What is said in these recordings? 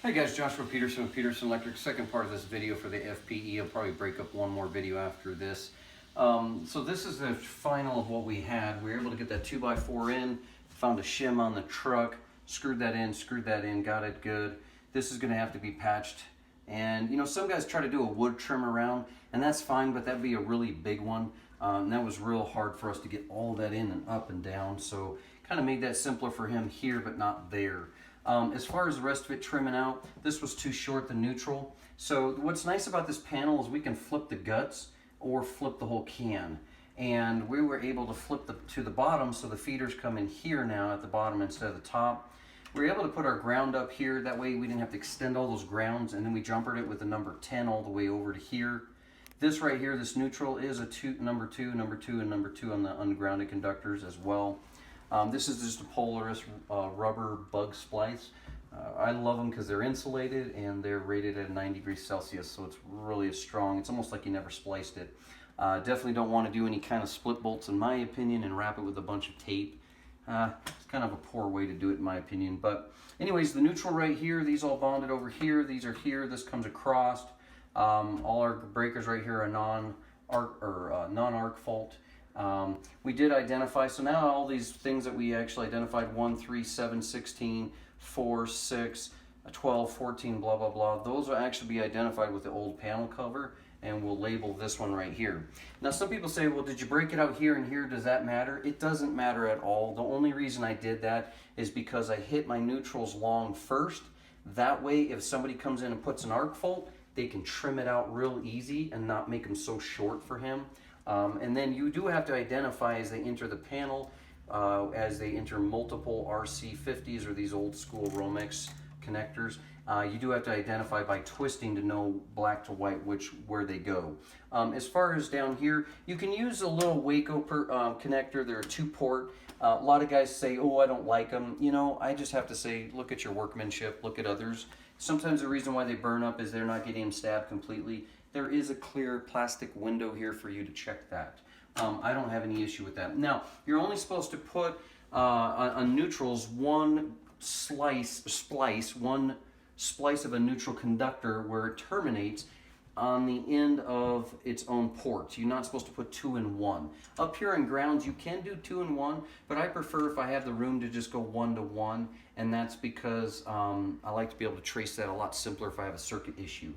Hey guys, Joshua Peterson with Peterson Electric. Second part of this video for the FPE. I'll probably break up one more video after this. So this is the final of what we had. We were able to get that 2x4 in, found a shim on the truck, screwed that in, got it good. This is going to have to be patched. And you know, some guys try to do a wood trim around, and that's fine, but that'd be a really big one. And that was real hard for us to get all of that in and up and down. So kind of made that simpler for him here, but not there. As far as the rest of it trimming out, this was too short, the neutral. So what's nice about this panel is we can flip the guts or flip the whole can. And we were able to flip to the bottom, so the feeders come in here now at the bottom instead of the top. We were able to put our ground up here, that way we didn't have to extend all those grounds, and then we jumpered it with the number 10 all the way over to here. This right here, this neutral, is a number two, and number 2 on the ungrounded conductors as well. This is just a Polaris rubber bug splice. I love them because they're insulated and they're rated at 9 degrees Celsius, so it's really strong. It's almost like you never spliced it. Definitely don't want to do any kind of split bolts, in my opinion, and wrap it with a bunch of tape. It's kind of a poor way to do it, in my opinion. But anyways, the neutral right here, these all bonded over here. These are here. This comes across. All our breakers right here are non-arc fault. We did identify, so now all these things that we actually identified, 1, 3, 7, 16, 4, 6, 12, 14, blah, blah, blah, those will actually be identified with the old panel cover, and we'll label this one right here. Now some people say, well, did you break it out here and here? Does that matter? It doesn't matter at all. The only reason I did that is because I hit my neutrals long first. That way, if somebody comes in and puts an arc fault, they can trim it out real easy and not make them so short for him. And then you do have to identify as they enter the panel, as they enter multiple RC50s or these old school Romex connectors. You do have to identify by twisting to know black to white where they go. As far as down here, you can use a little Waco connector. They're a 2-port. A lot of guys say, oh, I don't like them. You know, I just have to say, look at your workmanship, look at others. Sometimes the reason why they burn up is they're not getting them stabbed completely. There is a clear plastic window here for you to check that. I don't have any issue with that. Now, you're only supposed to put on neutrals one splice of a neutral conductor where it terminates on the end of its own port. You're not supposed to put 2 in 1. Up here in grounds, you can do 2 in 1, but I prefer if I have the room to just go 1 to 1, and that's because I like to be able to trace that a lot simpler if I have a circuit issue.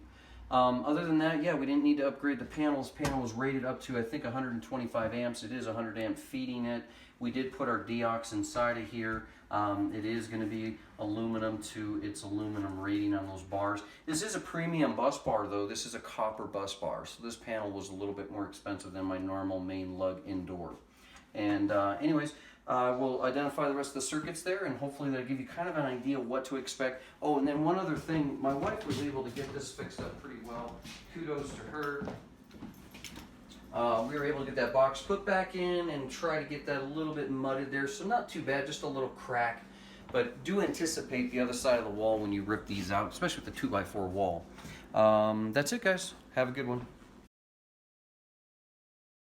Other than that, yeah, we didn't need to upgrade the panels. Panel was rated up to, I think, 125 amps. It is 100 amp feeding it. We did put our deox inside of here. It is going to be aluminum to its aluminum rating on those bars. This is a premium bus bar, though. This is a copper bus bar, so this panel was a little bit more expensive than my normal main lug indoor. And anyways, we'll identify the rest of the circuits there, and hopefully that'll give you kind of an idea what to expect. Oh, and then one other thing, my wife was able to get this fixed up pretty well. Kudos to her. We were able to get that box put back in and try to get that a little bit mudded there, so not too bad, just a little crack. But do anticipate the other side of the wall when you rip these out, especially with the 2x4 wall. That's it, guys. Have a good one.